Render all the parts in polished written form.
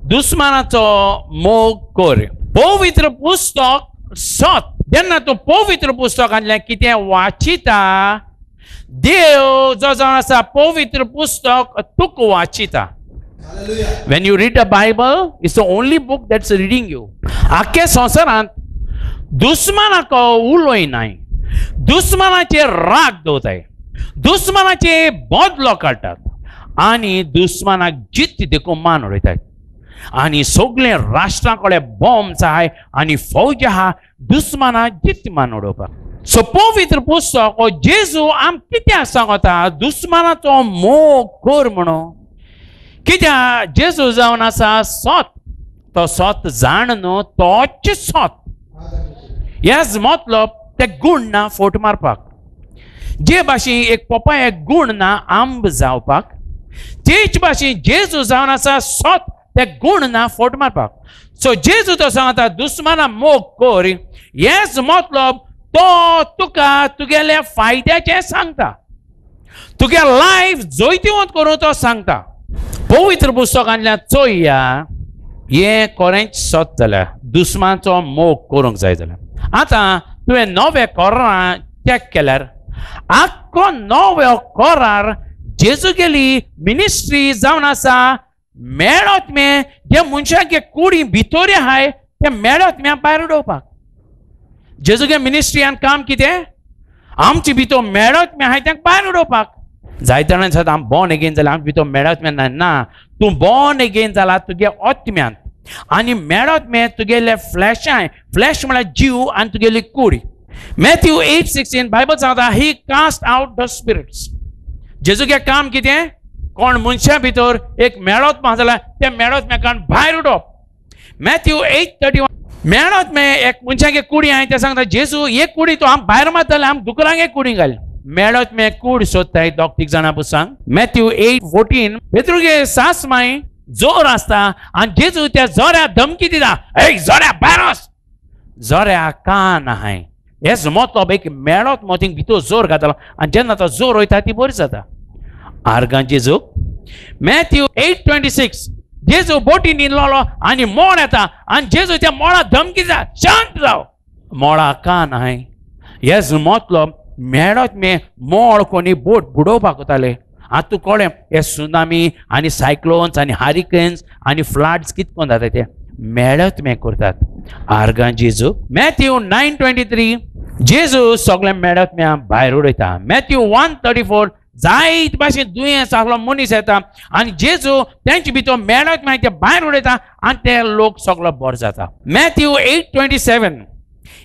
दुस्मानाचो मोग कर. पवित्र पुस्तक सत. जेन्ना तूं पवित्र पुस्तकांतलें कितें वाचिता, देव जो जावन आसा पवित्र पुस्तक तुका वाचिता. When you read the Bible, it's the only book that's reading you. आख्या संवसारांत दुस्मानाको उलोय नाय. दुस्मानाचे राग दवरताय, दुस्मानाचे बदलो काडटात आनी दुस्मानाक जित देखून मान उडयतात. आनी सगळे राष्ट्रां कडेन बॉम्ब्स आहाय आनी फौज आहा दुस्मानाक जित मान उडोवपाक. सो पवित्र पुस्तक हो जेजू आम कित्याक सांगता दुस्मानाचो मोग कर म्हणून. कित्याक जेजू जावन आसा सत. तो सत जाण न्हू, तोच सत. हेच मतलब ते गुण ना फोट मारपाक. जे भाशेन एक पपायाक गुण ना आंब जावपाक, तेच भाशेन जेजू जावन आसा सत. ते गुण ना फोट मारपाक. सो जेजू तो सांगता दुस्माना मोग कर. हेच मतलब तो तुका तुगेल्या फायद्याचे सांगता. तुगे लायफ जोयतीवंत करून तो सांगता. पवित्र पुस्तकांतल्यान चोया हे कोरेंच सत जाल्यार दुस्मानाचो मोग करूंक जाय जाल्यार. आतां तुवें नवे कोरार चॅक केल्यार आख्खो नवो कोरार जेजू गेली मिनिस्ट्री जावन आसा मेळोत्मे जे मनशांचे कुडी भितर आहाय ते मेळोत्म्या भायर उडोवपाक. जेजूगे मिनिस्ट्रियान काम कितें? आमचे भितर मेळोत्मे आहाय तांकां भायर उडोवपाक. जायते जाणां सांगता आम बॉर्न अगेन जाल्यार आमचे भितर मेळोत्म्यान ना. तूं बॉर्न अगेन जाला तुगे आत्म्यांत आनी मेळोत्मे तुगेले फ्लॅशाय. फ्लॅश म्हळ्यार जीव आनी तुगेली कूड. मॅथ्यू 8:16 बायबल सांगता ही कास्ट आउट द स्पिरिट्स. जेजूगे काम कितें? कोण मनशा भितर एक मेळोत्मा जाल्यार त्या मेळोत्म्याकान भायर उडोवप. मॅथ्यू 8:31 मेळोत्मे एक मनशागे कुडी आहाय ते सांगता जेजू एक कुडी तो आम भायर मारतले आम दुकरांगे कुडी घाल. मेळोत्मे कूड सोदताय दोग तीग जाणां पुरसांग. मॅथ्यू 8:14 पेत्रुगे सास माय जोर आसता आनी जेजू त्या जोऱ्या धमकी दिता, ए जोऱ्या भायर वच. जोऱ्या कान आहाय. हेच मतलब एक मेळोत्मो थिंग भितर जोर घातलो आनी जेन्ना तो जोर वयता ती बरी जाता. आर्गां जेजू. मॅथ्यू 8:26 जेजू बोटीन इल्लो आनी मोड येता आनी जेजू त्या मोळा धमकी दिता, शांत जाव. मोळा कान आहाय. हेच मतलब मेळोत्मे मोळ कोणी बोट बुडोवपाक वताले. आतां कळ्ळें हे सुनामी आनी सायक्लोन्स आनी हारिकेन्स आनी फ्लड्स कितको जाता ते मेळोत्मे करतात. आर्गां जेजू. मॅथ्यू 9:23 जेजू सगळे मेळोत्म्या भायर उडयता. मॅथ्यू 1:34 जायत भाशेन दुयेंस आसलो मनीस येता आनी जेजू तेंचे भितर मेळोत्म्या ते भायर उडयता आनी ते लोक सगळो बरो जाता. मॅथ्यू 8:27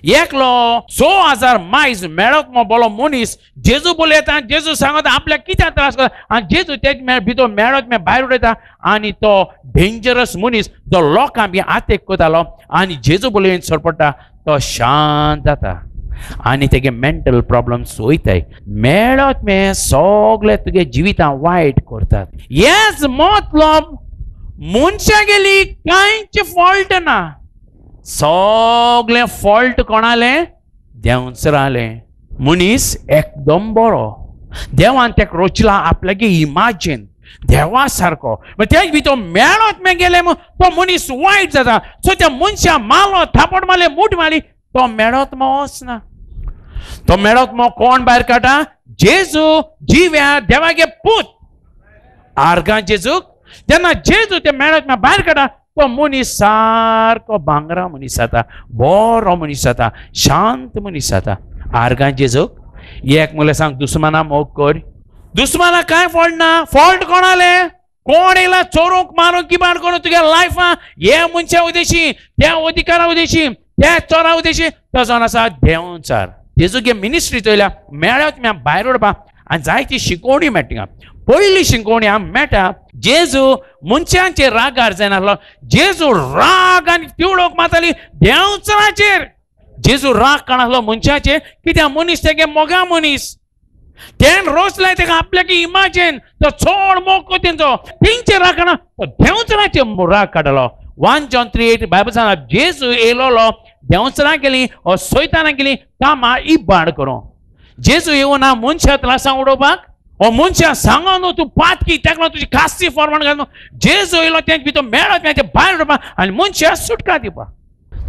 एकलो 6,000 मायज मेळोत्मो बोलो मनीस जेजू बोले येता. जेजू सांगता आपल्याक कित्याक त्रास करता आनी जेजू तेजे भितर मेळोत्मे भायर उडयता आनी तो डेंजरस मनीस जो लोकांक बी आतेक करतालो आनी जेजू बोलयेन सरपडटा तो शांत जाता आनी तेगे मेंटल प्रॉब्लम्स वयताय. मेळोत्मे सगळे तुगे जिवितां वायट करतात. हेच मतलब मनशां गेली कांयच फॉल्ट ना. सगळे फॉल्ट कोणाले? देवच रावले. मनीस एकदम बरो. देवान तेका रचला आपल्यागे इमॅजिन देवा सारको. तेज भितर मेळोत्मे गेले तो मनीस वायट जाता. सो त्या मनशा मारलो, थापड मारले, मूठ मारली, तो मेळोत्मो वचना. तो मेळोत्मो कोण भायर काडटा? जेजू जिव्या देवागे पूत. आर्गां जेजूक. जेन्ना जेजू ते मेळोत्म्या भायर काडटा तो मनीस सारको भांगरा मनीस जाता, बरो मनीस जाता, शांत मनीस जाता. आर्गां जेजूक. एक म्हळ्यार सांग दुस्माना मोग कर. दुस्माना कांय फॉल्ट ना. फॉल्ट कोणाले? कोण येयला चोरूंक मारूंक किबाड करून तुगे लायफा हे मनशा उदेशी, त्या अधिकारा उदेशी, त्या चोरा उदेशी तो जावन आसा देंवचार. जेजूगे मिनिस्ट्री चोयल्या मेळोत्म्या भायर उडोवपाक आनी जायती शिकोवणी मेळटा. पयली शिकोवणी आमकां मेळटा जेजू मनशांचेर रागार जायनासलो. जेजू राग आनी तिवळोक मारताली देंवचाराचेर. जेजू राग काणासलो मनशाचेर कित्याक मनीस तेगे मोगा मनीस. तेन रोचलाय तेका आपल्याक इमॅजिन तो चड मोग कोतींचो तेंचेर राग काडना तो देंवचाराचेर राग काडलो. 1 John 3:8 बायबल सांगता जेजू येयलो देंवचारां गेली सैतानां गेली कामां इबाड करूं. जेजू येवना मनशां त्रासां उडोवपाक हो मनशा सांगा न्हू तूं पात की तेका तुजी कास्ती फॉर्मान घाल जेजू येयलो तेंच भितर मेळत ते भायर उडोवपा आनी मनशा सुटका दिवपा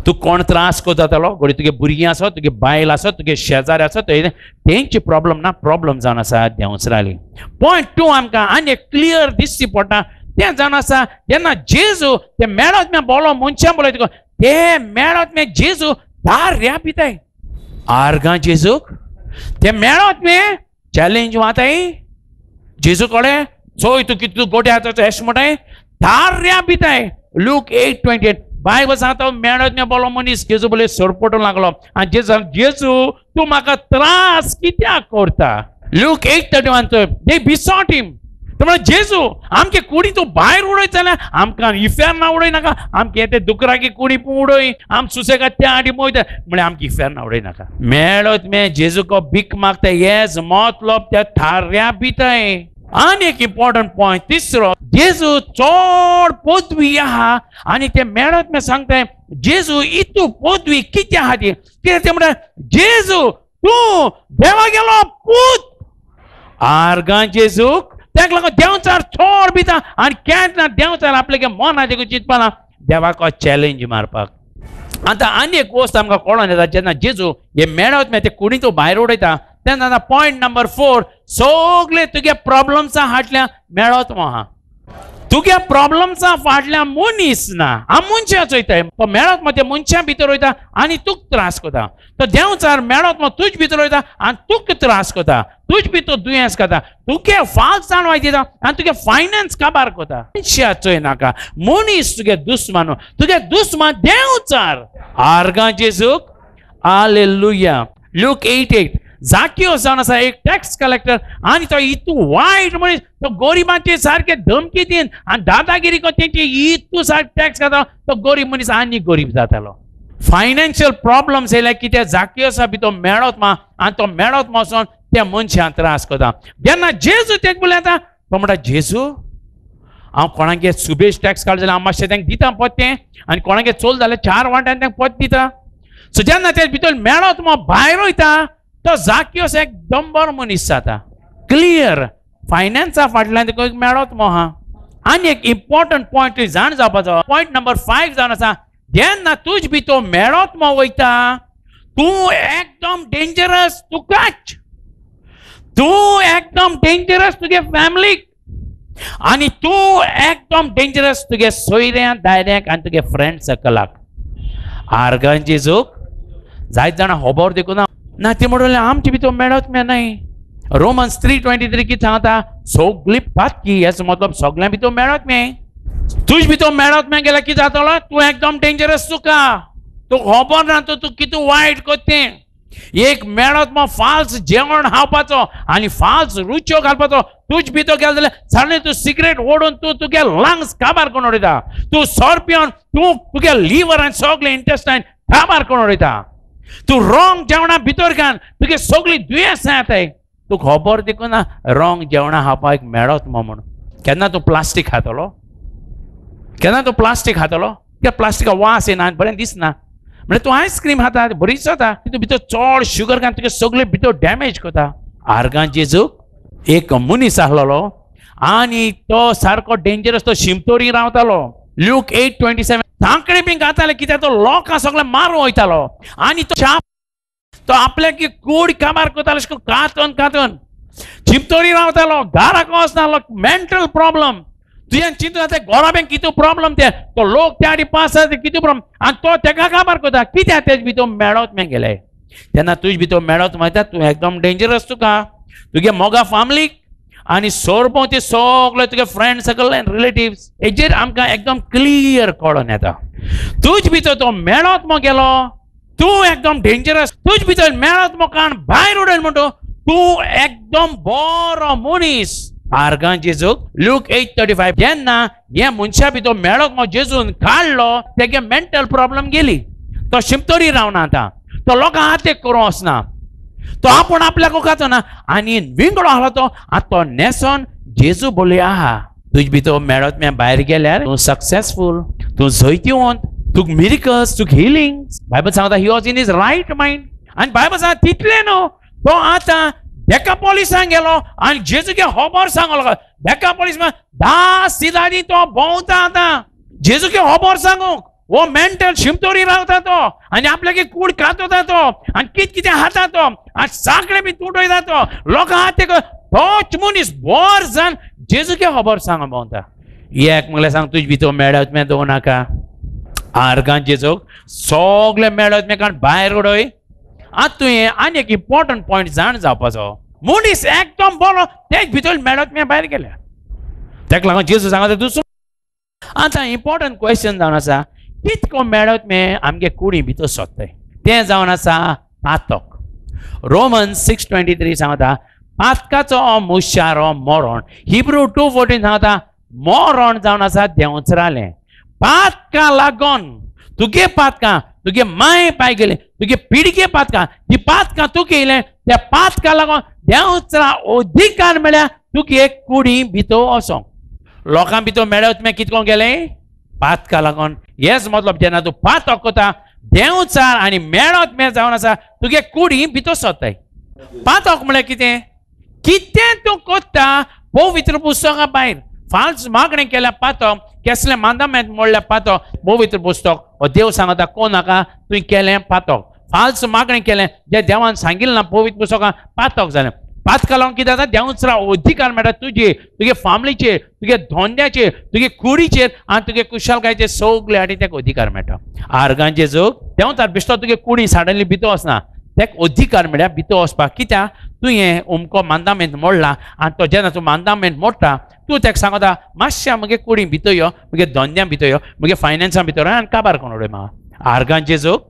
तूं कोण त्रास कोतालो घडी तुगे भुरगीं आसत तुगे बायल आसत तुगे शेजारी आसत तेंची प्रॉब्लेम ना प्रॉब्लेम जावन आसा देंवसराली पॉयंट 2 आमकां आनी एक क्लियर दिसची पडटा तें जावन आसा जेन्ना जेजू ते मेळत मे बोलो मनशां बोलयता ते मेळत मे जेजू धार्या पिताय आर्गां जेजूक ते मेळत मे चॅलेंज वाताय जेजू कोडे चोय तूं कितें तूं गोटे आतां एश म्हणटाय धार्या पिताय लूक 8:28 बायबल सांगता मेळत मे बोलो मनीस जेजू बोले सोरपटूंक लागलो आनी जेजू तूं म्हाका त्रास कित्याक करता लूक 8:31 दे बिसॉट हिम जेजू आमके कुडी तूं भायर उडयत जाल्यार आमकां इफेर ना उडय नाका आमके ते दुकराकी कुडी उडय आम सुसेगाद त्या आडी मोयता म्हळ्यार आमकां इफेर ना उडय नाका मेळत मे जेजू को भीक मागता हेच मतलब त्या थार्या भिताय आनी एक इम्पॉर्टंट पॉयंट तिसरो जेजू चड पदवी आहा आनी ते मेळत मे सांगताय जेजू इतू पदवी कित्या आहा ती कित्याक ते म्हणटा जेजू तूं देवा गेलो पूत आर्गां जेजूक तेका लागून देंवचार चड भिता आनी केन्ना देंवचार आपल्या मना देखून चिंतपाना देवाको चॅलेंज मारपाक आतां आनी एक गोश्ट आमकां कळोन येता जेन्ना जेजू हे मेळत मे ते कुडी तूं भायर उडयता तेन्ना पॉयंट नंबर 4 सगळे तुगे प्रॉब्लम्सा फाटल्यान मेळत मो आहा तुगे प्रॉब्लम्सा फाटल्यान मनीस ना हांव मनशां चोयताय तो मेळत मो ते मनशां भितर वयता आनी तुका त्रास कोता तो देंवचार मेळत मो तुजे भितर वयता आनी तुका त्रास कोता तुजे भितर दुयेंस खाता तुगे फाल्स जाणवाय दिता आनी तुगे फायनान्स काबार कोता मनशां चोय नाका मनीस तुगे दुस्मान देंवचार आर्गां जेजूक हालेलुया लूक 8:8 जाकियोस जावन आसा एक टॅक्स कलेक्टर आनी तो इतू वायट मनीस तो गोरिबांचे सारखे धमकी दिन आनी दादागिरी को तेंचे इतू सारके टॅक्स खाता तो गरीब मनीस आनी गरीब जातालो फायनान्शियल प्रॉब्लम्स येयले कित्याक जाकियोसा भितर मेळत मा आनी तो मेळत वचोन त्या मनशां त्रास कोता जेन्ना जेजू तेच बोले येता तो म्हणटा जेजू हांव कोणागे सुबेज टॅक्स काड जाल्यार हांव मातशें तांकां दिता पत्तें आनी कोणागे चोल जाल्यार 4 वांट्यान तांकां पत्तें दिता सो जेन्ना ते भितर मेळत मो भायर वयता तो जाकियोस एक दंबर मनीस जाता क्लियर फायनान्सा फाटल्यान तुका मेळत मो आहा आनी एक इम्पॉर्टंट पॉयंट जाण जावपाचो पॉयंट नंबर 5 जावन आसा जेन्ना तुजे भितर मेळत मो वयता तूं एकदम डेंजरस तुकाच तूं एकदम डेंजरस तुगे फॅमिलीक आनी तूं एकदम डेंजरस तुगे सोयऱ्यांक दायऱ्यांक आनी तुगे फ्रेंड सर्कलाक आर्गां जेजूक जायत जाणां खबर देखून ना ते म्हणले आमचे भितर मेळत मे नाय रोमन्स 3:23 कितें सांगता सगळी पातकी हेचो मतलब सगळ्यां भितर मेळत मे तुजे भितर मेळत मे गेल्यार कितें जातलो तूं एकदम डेंजरस तुका तूं खबर ना तूं कितें वायट कोत्तें एक मेळत मो फाल्स जेवण खावपाचो आनी फाल्स रुच्यो घालपाचो तुजे भितर गेलो जाल्यार सडनली तूं सिगरेट ओडून तूं तुगे लंग्स काबार करून उडयता तूं सोर पिवन तूं तुगे लिव्हर आनी सगळे इंटेस्टायन काबार करून उडयता तूं रॉंग जेवणा भितर घाल तुगे सगळी दुयेंसां येताय तूं खबर देखून ना रॉंग जेवणा खावपाक मेळत मो म्हणून केन्ना तूं प्लास्टीक खातलो त्या प्लास्टिका वास येना बरें दिसना म्हणजे तूं आयस्क्रीम खाता बरीच जाता तितून भितर चड शुगर घालून तुगे सगळे भितर डॅमेज कोता आर्गां जेजूक एक मनीस आहलोलो आनी तो सारको डेंजरस तो शिमतोरी रावतालो लूक 8:27 सांकळे बी घाताले कित्याक तो लोकांक सगळे मारून वयतालो आनी तो आपल्याक कूड काबार कोतालो कातून शिमतोरी रावतालो घराक वचनालो मेंटल प्रॉब्लम तुवें चिंतून घरा कितें प्रॉब्लम ते तो लोक त्या आडी पास जाता कितें प्रॉब्लम आनी तो तेका काबार कोता कित्याक तेजे भितर मेळत मे गेले तेन्ना तुजे भितर मेळत म्हणटा तूं एकदम डेंजरस तुका तुगे मोगा फॅमिलीक आनी सोरभोंवती सगळे तुगे फ्रेंड सर्कल आनी रिलेटिव्स हेजेर आमकां एकदम क्लियर कळोन येता तुजे भितर तो मेळत मो गेलो तूं एकदम डेंजरस तुजे भितर मेळत मो काण भायर उडयलो म्हणटो तूं एकदम बरो मनीस आर्गां जेजूक लूक 8:35 जेन्ना हे मनशा भितर मेळत मो जेजून काडलो तेगे मेंटल प्रॉब्लम गेली तो शिमतोरी रावना आतां तो लोकां हातेक करूं वचना तो आपूण आपल्याक वोखाचो ना आनी विंगडो आहलो तो आतां तो नेसोन जेजू बोले आहा तुजे भितर मेळत मे भायर गेल्यार तूं सक्सेसफूल तूं जैतिवंत तुका मिरिकल्स तुका हिलिंग बायबल सांगता he was in his right mind आनी बायबल सांगता तितले न्हू तो आतां डेकापोलिसान गेलो आणि जेजूके खबर सांगलो डेकापोलिस 10 सिलांनी तो भोंवता आतां जेजूके खबर सांगूंक वो मेंटल शिमतोरी रावता तो आणि आपल्यागे कूड खातो तो आणि कितें खाता तो आणि साखळे बी तुटोयता तो लोकां हात तोच मनीस बोर जावन जेजूके खबर सांगूंक भोंवता एक म्हणल्यार सांग तुजे भितर मेळत मे दवरूं नाका आर्गां जेजूक सगळे मेळत मे काण भायर उडय आतां तुवें आनी एक इम्पॉर्टंट पॉयंट जाण जावपाचो मनीस एकदम बरो तेच भितर मेळत मे भायर गेल्या ताका लागून जेजू सांगता दुसरो आतां इम्पॉर्टंट क्वेश्चन जावन आसा कितको मेळत मे आमगे कुडी भितर सोदताय तें जावन आसा पातक रोमन्स 6:23 सांगता पातकाचो मुशारो मरण हिब्रू 2:14 सांगता मरण जावन आसा देंवचरालें पातका लागोन तुगे पातकां तुगे माय पाय गेले तुगे पिडगे पातकां ती पातकां तुका येयलें त्या पातका लागोन देंवचरा अधिकार मेळ्ळ्या तुगे कुडी भितर वचोंक लोकां भितर मेळत मे कितको गेलें पातका लागोन हेच मतलब जेन्ना तूं पातक कोता देंवचार आनी मेळत मे जावन आसा तुगे कुडी भितर सोदताय पातक म्हळ्यार कितें कितें तूं कोत्ता पवित्र पुस्तका भायर फाल्स मागणें केल्या पातक कसलें मांदामेंत मोडल्या पातक पवित्र पुस्तक हो देव सांगता कोण नाका तुवें केलें पातक फाल्स मागणें केलें जें देवान सांगिल्लें ना पवित्र पुस्तकां पातक जालें पातका लागून कितें जाता देंवचरा अधिकार मेळटा तुजे तुगे फामिलीचेर तुगे धोंड्याचेर तुगे कुडीचेर आनी तुगे कुशलकायेचेर सगळे हाटी ताका अधिकार मेळटा आर्गांचे जोग देंवचार बिश्तो तुगे कुडी साडनली भितर वचना ताका अधिकार मेळ्ळ्या भितर वचपाक कित्याक तुवें उमको मांदामेंत मोडला आनी तो जेन्ना तूं मांदामेंत मोडटा तूं ताका सांगता मातशें म्हगे कुडी भितर यो म्हगे धोंद्यां भितर यो म्हगे फायनान्सा भितर आनी काबार करून उडय म्हाका आर्गांचे जोग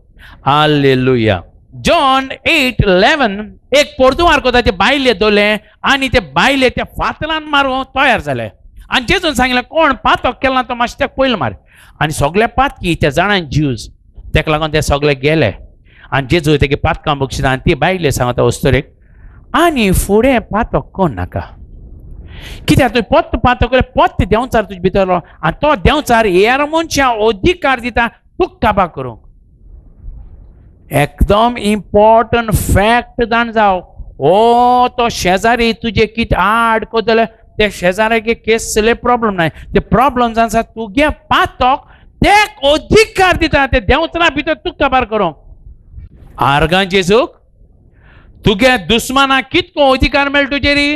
हालेलुया जॉन 8:11 एक पोर्तुगार कोता ते बायले दवरले आनी ते बायले त्या फातरान मारूं तयार जाले आनी जेजून सांगलें कोण पातक केला तो मातशें ताका पयलो मार आनी सगळे पातकी त्या जाणांक ज्यूज ताका लागून ते सगळे गेले आनी जेजू तेगे पातकां बक्षिता आनी ती बायले सांगता वस्तुरेक आनी फुडें पातक कोण नाका कित्याक तुवें पोत्त पातक पोत्त देंवचार तुजे भितर आनी तो देंवचार हेर मनशां अधिकार दिता तुका काबार करूंक एकदम इम्पॉर्टंट फॅक्ट जाण जाव ओ तो शेजारी तुजे कितें आड कोतले ते शेजाऱ्याक कसले प्रॉब्लेम नाय ते प्रॉब्लेम जावन आसा तुगे पातक तेक अधिकार दिता ते देंवचरा भितर तुका काबार करूंक आर्गां जेजूक तुगे दुस्मानाक कितको अधिकार मेळटा तुजेरी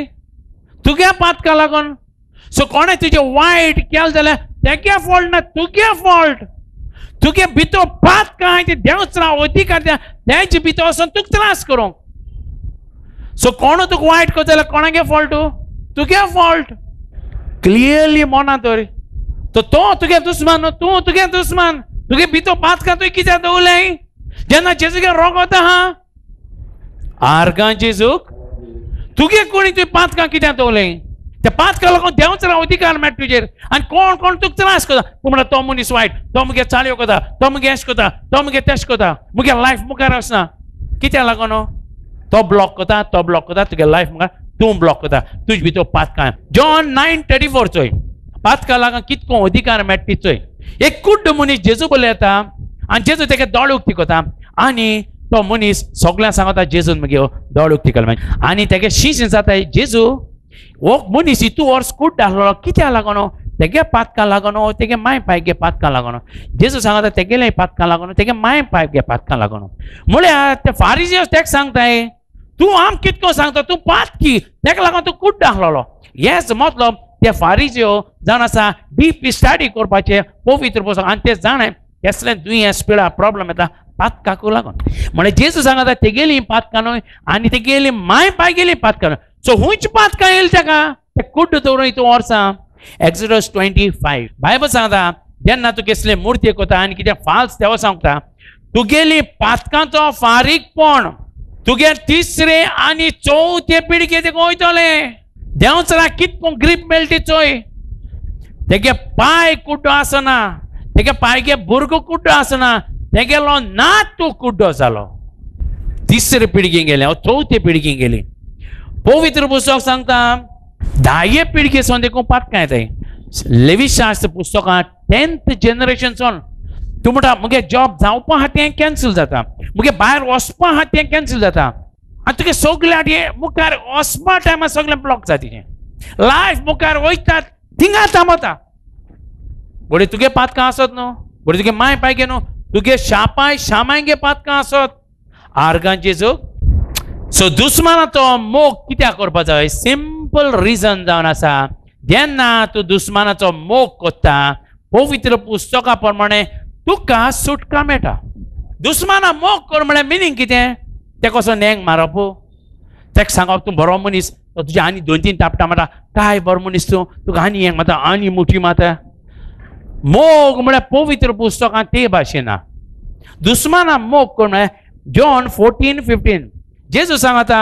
तुगे पातका लागून सो कोणें तुजें वायट केलें जाल्यार तेगे फॉल्ट ना तुगे फॉल्ट तुगे भितर पातकां हांवें ते देंवचरा अधिकार दिता तेजे भितर वचून तुका त्रास करूंक सो कोण तुका वायट करता जाल्यार कोणागे फॉल्ट तुगे फॉल्ट क्लियरली मना दवर तो तुगे दुस्मान तूं तुगे दुस्मान तुगे भितर पातकां तुवें कित्याक दवरलें जेन्ना जेजूगे रोगोता आहा आर्गां जेजूक तुगे कोणी तुवें पातकां कित्याक दवरलें त्या पातका लागून देंवचरा अधिकार मेळटा तुजेर आनी कोण कोण तुका त्रास करता तूं म्हणटा तो मनीस वायट तो मुगे चाळयो कोता तो मुगे अशें कोता तो मुगे तेश कोता मुगे लायफ मुखार वचना कित्याक लागून तो ब्लॉक कोता तुगे लायफ मुखार तूं ब्लॉक कोता तुजे भितर पातकां जॉन 9:34 चोय पातका लागून कितको अधिकार मेळटा ती चोय एक कुड्ड मनीस जेजू बोले येता आनी जेजू तेगे दोळे उक्ती कोता आनी तो मनीस सगळ्यांक सांगता जेजून मुगे दोळे उक्ती केले आनी तेगे शीश जाता जेजू वो मनीस इतू वर्स कुड्ड आसलो कित्याक लागून तेगे पातकां लागून तेगे माय पायगे पातकां लागून जेजू सांगता तेगेले पातकां लागून तेगे माय पायगे पातकां लागून म्हळ्यार ते फारिझेव तेका सांगताय तूं आम कितको सांगता तूं पातकी तेका लागून तूं कुड्ड आसलो हेच मतलब ते फारिझेव जावन आसा डीप स्टडी करपाचे पवित्र पुस्तक आनी ते जाणे कसलें दुयेंस पिडा प्रॉब्लेम येता पातकाकू लागून म्हळ्यार जेजू सांगता तेगेली पातकां न्हय आनी तेगेली माय पायगेली पातकां न्हय सो हुंच पातकां येयलें तेका ते कुड्ड दवरून हितून वर्सां एक्झोडस 25 बायबल सांगता जेन्ना तूं कसले मुर्ती कोता आनी कितें फाल्स देवा सांगता तुगेली पातकांचो फारीकपण तुगे तिसरे आनी चवथे पिळगे तेका वयतले देंवचरा कितको ग्रीप मेळटी चोय तेगे पाय कुड्डो आसना तेगे पायगे भुरगो कुड्डो आसना तेगेलो नात तूं कुड्डो जालो तिसरे पिळगेक गेले चवथे पिळगेक गेली पवित्र पुस्तक सांगता 10 पिळगेसून देखून पातकां येताय लेवीशास्त्र पुस्तकां 10th जनरेशन सोन तूं म्हणटा मुगे जॉब जावपा आहा तें कॅन्सल जाता मुगे भायर वचपा आहा तें कॅन्सल जाता आनी तुगे सगळे मुखार वचपा टायमार सगळें ब्लॉक जाता लायफ मुखार वयता थिंगा थांबता बरे तुगे पातकां आसत न्हू बरे तुगे माय पायगे न्हू तुगे शापाय शामांगे पातकां आसत आर्गांचे जोग सो दुस्मानाचो मोग कित्याक करपा जाय सिंपल रिजन जावन आसा जेन्ना तूं दुस्मानाचो मोग कोत्ता पवित्र पुस्तका प्रमाणे तुका सुटका मेळटा दुस्माना मोग कर म्हळ्यार मिनींग कितें ते कसो नेंग मारप ताका सांगप तूं बरो मनीस तुजे आनी 2-3 टापटा मारता काय बरो मनीस तूं तुका आनी हें माता आनी मुठी माता मोग म्हळ्यार पवित्र पुस्तकांत ते भाशेन ना दुस्माना मोग कर म्हळ्यार जॉन 14:15 जेजू सांगता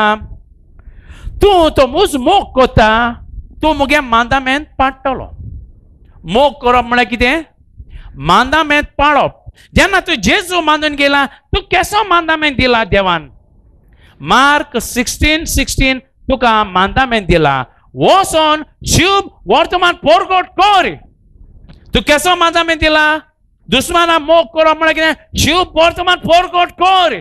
तूं तो मूज मोग कोत्ता तूं मुगे मांदामेंत पाडटलो मोग करप म्हळ्यार कितें मांदामेंत पाळप जेन्ना तूं जेजू मानून गेला तूं केसो मांदामेंत दिला देवान मार्क 16:16 तुका मांदामेंत दिला वचोन शुभ वर्तमान परगट कर तूं केसो मांदामेंत दिला दुस्माना मोग करप म्हळ्यार कितें शुभ वर्तमान परगट कर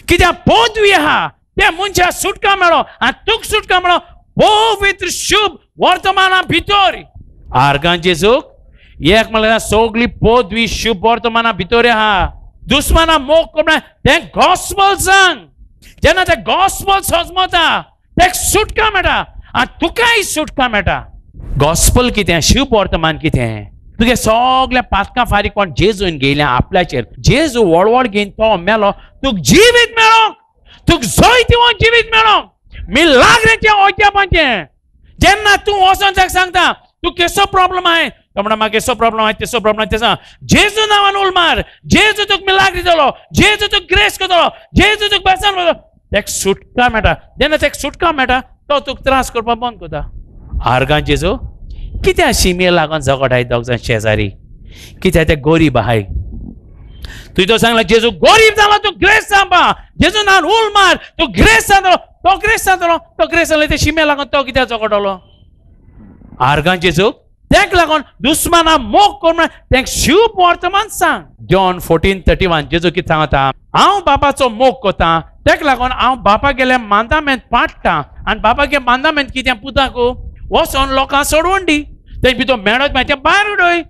कित्याक पदवी आहा त्या मनशाक सुटका मेळो आनी तुका सुटका मेळो पवित्र शुभ वर्तमाना भितर आर्गां जेजूक एक म्हळ्यार सगळी पदवी शुभ वर्तमाना भितर आहा दुस्माना मोग कर तें गॉस्पल सांग जेन्ना तें गॉस्पल सजमता तेका सुटका मेळटा आनी तुकाय सुटका मेळटा गॉस्पल कितें शुभ वर्तमान कितें तुगे सगळ्या पातकां फारीक कोण जेजून गेल्या आपल्याचेर जेजू वळवळ घेवन तो मेलो तुका जिवीत मेळो तुका जय दिवून जिवीत मेळो मिलाग्रेचें ओद्यापाचें जेन्ना तूं वचोन ताका सांगता तूं केसो प्रॉब्लम आहाय तो म्हणटा म्हाका केसो प्रॉब्लम आहाय तेसो प्रॉब्लम आहाय तें जेजू नांवान उल मार जेजू तुका मिलाग्री दितलो जेजू तुका ग्रेस करतलो जेजू तुका बेसन करतलो तेका सुटका मेळटा जेन्ना तेका सुटका मेळटा तो तुका त्रास करपाक बंद करता आर्गां जेजू कित्याक शिमे लागून झगडाय दोग जाण शेजारी कित्याक ते गरीब आहाय तुवें तो सांगला जेजू गरीब जाला तूं ग्रेस सांपा जेजू नांवान उल मार तूं ग्रेस जातलो तो ग्रेस जातलो तो ग्रेस जालो ते शिमे लागून तो कित्याक झगडलो आर्गां जेजू तेका लागून दुस्माना मोग कर तेका शुभ वर्तमान सांग जॉन 14:31 जेजू कितें सांगता हांव बापाचो मोग कोता तेका लागून हांव बापा गेले मांदामेंत पाडटा आनी बापा गे मांदामेंत कितें पुताक वचोन लोकांक सोडवून दी ते भितर मेळत मागीर ते भायर उडय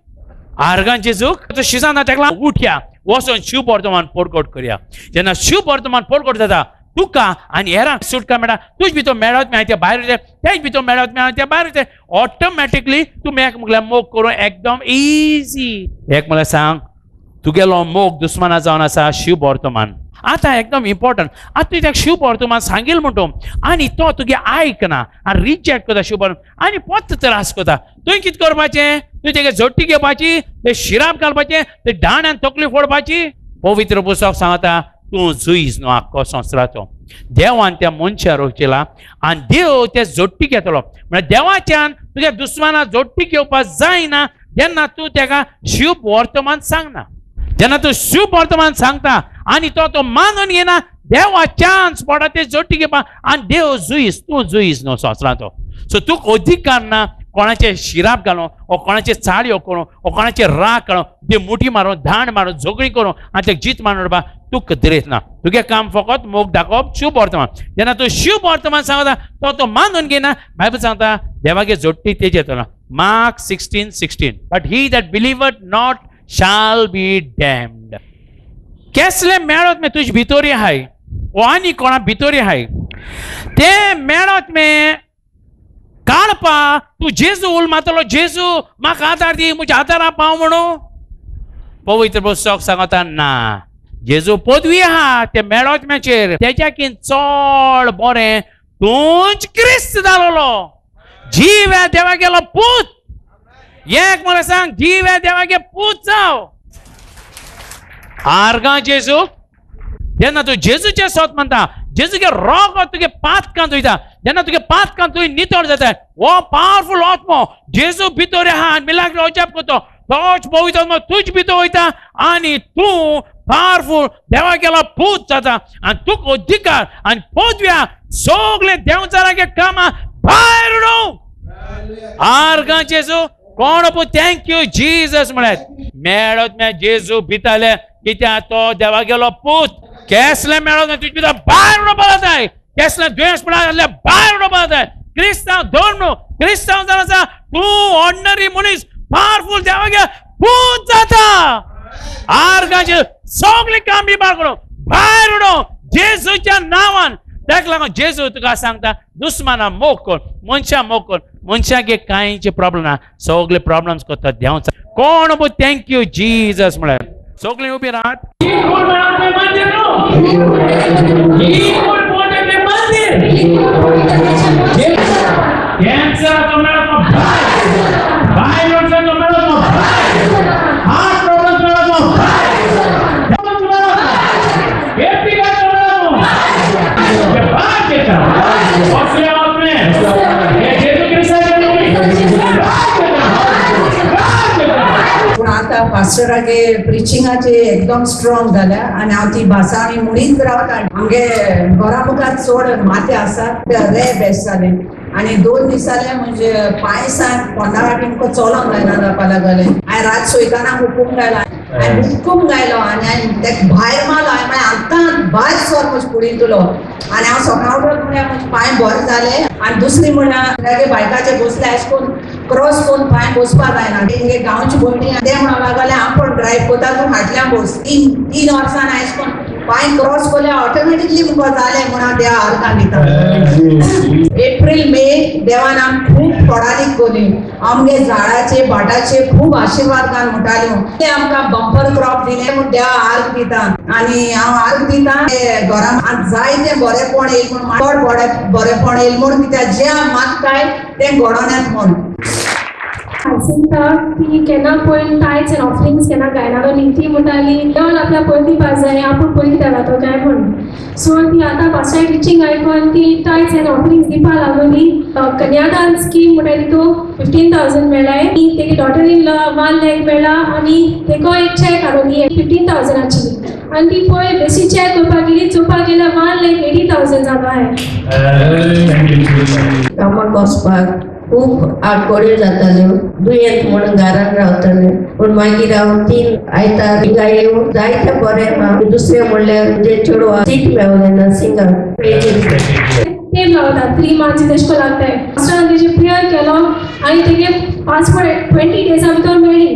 आर्गां जेजूक शिजाना तेका उठया वचोन शुभ वर्तमान परगट करया जेन्ना शुभ वर्तमान परगट जाता तुका आनी हेरांक सुटका मेळटा तुजे भितर मेळत मागीर ते भायर उरता तेज भितर मेळत मागीर ते भायर उरता ऑटोमॅटिकली तुमी एकामेकांक मोग करूं एकदम इजी एक म्हळ्यार सांग तुगेलो मोग दुस्माना जावन आसा शुभ वर्तमान आतां एकदम इम्पॉर्टंट आतां तुवें ताका शुभ वर्तमान सांगिल्लो म्हणटो आनी तो तुगे आयकना आनी रिजेक्ट करता शुभ आनी पोत्त त्रास करता तुवें कितें करपाचें तुवें तेगे झोट्टी घेवपाची ते शिराप घालपाचें ते दांड्यान तकली फोडपाची पवित्र पुस्तक सांगता तूं जुईज न्हू आख्खो संवसाराचो देवान त्या मनशार रोखिला आनी देव ते जोडटी घेतलो म्हळ्यार देवाच्यान तुज्या दुस्माना जोडटी घेवपाक जायना जेन्ना तूं तेका शुभ वर्तमान सांगना जेन्ना तूं शुभ वर्तमान सांगता आनी तो मानून घेना देवा चान्स पडा ते जोडटी घेवपाक आनी देव जुईज तूं जुईज न्हू संवसाराचो सो तुका अधिकार ना कोणाचे शिराप घालून ओ कोणाचे चाळयो करून ओ कोणाचे राग काडून ते मुठी मारून धांड मारून झगडी करून आनी ते जीत मारून उडोवपाक तुका दरेत ना तुगे काम फकत मोग दाखोवप शुभ वर्तमान जेन्ना तूं शुभ वर्तमान सांगता तो मानून घेना बायबल सांगता देवागे जोडटी तेजे येतलो Mark 16:16 but he that believed not shall be damped केसले मेळत मे तुजे भितरी आहाय ओ आनी कोणा भितरी आहाय ते मेळत मे काडपा तूं जेजू उल मारतलो जेजू म्हाका आदार दी म्हज्या आदारा पाव म्हणून पवित्र पुस्तक सांगता ना जेजू पदवी आहा ते मेळत मेचेर तेज्याकीन चड बरें तूंच क्रिस्त जालोलो जीव ह्या देवा गेलो पूत एक मला सांग जीव ह्या देवागे पूत जाव आर्गां जेजू जेन्ना तूं जेजूचे सोत म्हणटा जेजूगे रोग तुगे पातकां धुयता जेन्ना तुगे पातकां तुवें नितळ जाता हो पावरफुल आत्मो जेजू भितर आहा आनी मिलाग्री अजाप करता तोच पवित्र आत्मो तुजे भितर वयता आनी तूं पावरफुल देवा गेला पूत जाता आनी तुका अधिकार आनी पदव्या सगळे देवचारागे कामां भायर उडोवंक आर्गां जेजू कोण पळय थँक्यू जीजस म्हळ्यार मेळत मे जेजू भिताले कित्याक तो देवा गेलो पूत केसले मेळत तुजे भितर भायर उडोवपाक जाय कसला द्वेष पडा भायर उडोवपाक जाय क्रिस्तांव धर्म क्रिस्तांव जावन आसा तूं ऑर्डिनरी मनीस पावरफुल देवागे पूज जाता आर्गाचे सगळे काम बिबार करून भायर उडोव जेजूच्या नांवान ताका लागून जेजू तुका सांगता दुस्माना मोग कर मनशां मोग कर मनशांगे कांयचे प्रॉब्लेम ना सगळे प्रॉब्लेम्स करता देंवचा कोण पळय थँक्यू जीजस म्हळ्यार सगळीं उबी राहत कॅन्सर तो मेळप भायर तो मेळप हार्ट प्रॉब्लेम मेळप आता पास्टरागे प्रिचिंगाचे एकदम स्ट्रॉंग जाल्या आणि हांव ती भासा आमी म्हणीत रावता आमगे घरा मुखार चड माते आसात रे बेस्ट जाले आणि 2 दीस जाले म्हणजे पायसान पोंदा वाटी मुको चलोंक जायना जावपा लागले हांवें रात सोयताना हुकूम गायलो हांवें हुकूम गायलो आनी हांवें तेका भायर मारलो हांवें आतां भायर सर म्हजे कुडीन तुलो आनी हांव सकाळ उठोन म्हळ्यार म्हजे पांय बरे जाले आनी दुसरी म्हळ्यार बायकाचे बसले अशें करून क्रॉस करून पांय बसपा जायना तेंगे गांवची भयणी ते म्हणून लागले हांव पण ड्रायव्ह करता तूं फाटल्यान बस 3 वर्सान हांवें अशें करून पांय क्रॉस केले ऑटोमॅटिकली मुको जाले म्हणून देवा अर्गां दिता एप्रील मे देवान आमकां खूब फोडाली केली आमगे झाडाचे भाटाचे खूब आशिर्वाद घाल म्हणटाल्यो ते आमकां बंपर क्रॉप दिले म्हूण देवा आर्ग दिता आनी हांव आर्ग दिता घरान जायते बरेपण येईल म्हूण चड बरेपण येईल म्हूण कित्याक जे मागताय ते घडोवन येता म्हूण सांगता की केन्ना पयलीं टायट्स एंड ऑफरिंग्स केन्ना गायनालो न्ही ती म्हणटाली देवान आपल्या पयलीं दिवपाक जाय आपूण पयलीं कित्याक घातो काय म्हूण सो ती आतां पास्टर टिचींग आयकून ती टायट्स एंड ऑफरिंग्स दिवपाक लागली कन्यादान स्कीम म्हणटा तितू 15,000 मेळ्ळाय तेगे डॉटर इन लॉ 1 lakh मेळ्ळा आनी तेको एक चॅक हाडून 15,000ची आनी ती पळय बेसी चॅक करपाक गेली चोवपाक गेल्यार 1,80,000 जालो हांवें कामाक वचपाक खूब आडकोड्यो जाताल्यो दुयेंत म्हणून घरान रावताले पूण मागीर हांव 3 आयतार हिंगा येवन जायते बरें हांव दुसरें म्हणल्यार जे चेडवा सीट मेळोलें नर्सिंगाक ते लावता 3 months तेशको लागताय मास्टरान तेजे प्रेयर केलो आनी तेगे पासपोर्ट 20 days भितर मेळ्ळी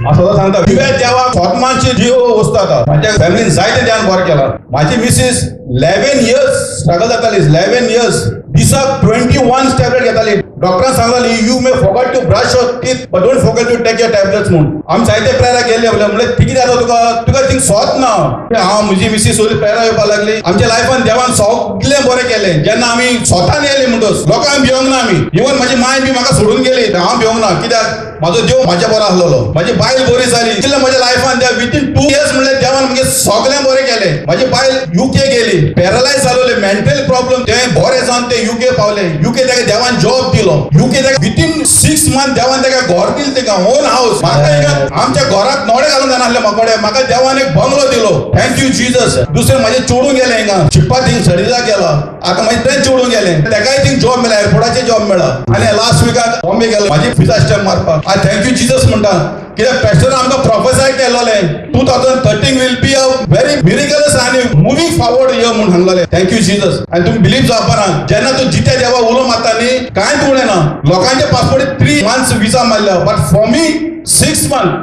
असं सांगता दिव्या देवा स्वतःची जीव वसता माझ्या फॅमिलीन जायते देवान बरें केला माझी मिसेस 11 years स्ट्रगल जाताली 11 years दिसाक 21 टॅबलेट घेताली डॉक्टरान सांगताली you may forgot to brush your teeth but don't forget to take your tablets म्हणून आमी जायते प्रेयरा गेले म्हणले ठीक जाता तुका थिंग सोत ना हांव म्हजी मिसेस सगळी प्रेयरा येवपाक लागली आमच्या लायफान देवान सगळें बरें केलें जेन्ना आमी स्वतान येयले म्हणटोच लोकांक भिवंक ना आमी इवन म्हाजी माय बी म्हाका सोडून गेली हांव भिवंक ना कित्याक म्हाजो देव म्हाज्या बरो आसलेलो म्हाजी बायल बरी जाली इतलें म्हज्या लायफान देव विथीन 2 years म्हणल्यार देवान म्हागे सगळें बरें केलें म्हाजी बायल UK गेली पॅरलायज जालोले मेंटल प्रॉब्लेम ते बरे जावन ते UK पावले UK ताका देवान जॉब दिलो UK ताका विथीन 6 months देवान ताका घर दिलें ताका ओन हाऊस म्हाका आमच्या घराक नोडे घालून जानासले म्हाका देवान एक बंगलो दिलो थँक्यू जीजस दुसरे म्हाजे चोडूं गेले हिंगा शिप्पा थिंग सरिला गेलो आतां म्हाजे तें चोडूं गेले ताकाय थिंग जॉब मेळ्ळा एअरपोर्टाचेर जॉब मेळ्ळा आनी लास्ट विकाक बॉम्बे गेलो म्हाजी विजा स्टॅम्प मारपाक आय थँक्यू जीजस म्हणटा कित्याक पॅस्टरान आमकां प्रोफेसाय केलोलें 2013 will be a very miracles आनी मुव्हिंग फॉरवर्ड इयर म्हणून सांगलोलें थँक्यू जीजस आनी तुमी बिलीव जावपा ना जेन्ना तूं जित्या देवा उलो मारता न्ही कांयच उरलें ना लोकांचे पासपोर्ट 3 months विजा मारल्या but for me 6 months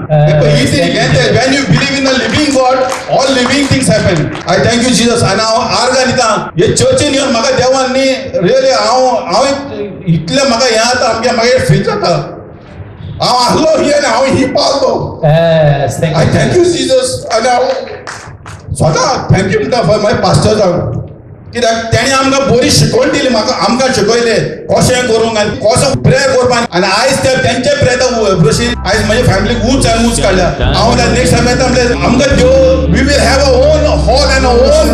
when you believe in the living God all living things happen I thank you Jesus and हांव आर्गां दिता हे चर्चीन येवन म्हाका देवान न्ही रियली हांव इतलें म्हाका हें जाता आमगे मागीर फील जाता हांव आसलो ही आनी हांव ही पावलो आय थँक यू जीजस आनी हांव स्वता थँक्यू म्हणटा फॉर माय पास्टर्स कित्याक तेणी आमकां बरी शिकवण दिली म्हाका आमकां शिकयलें कशें करूंक आनी कसो प्रेयर करपाक आनी आयज ते तेंचे प्रेयर बशीन आयज म्हजे फॅमिलीक उंच आनी उंच काडल्या हांव नेक्स्ट टायम येता म्हणल्यार आमकां देव we will have a own hall and a on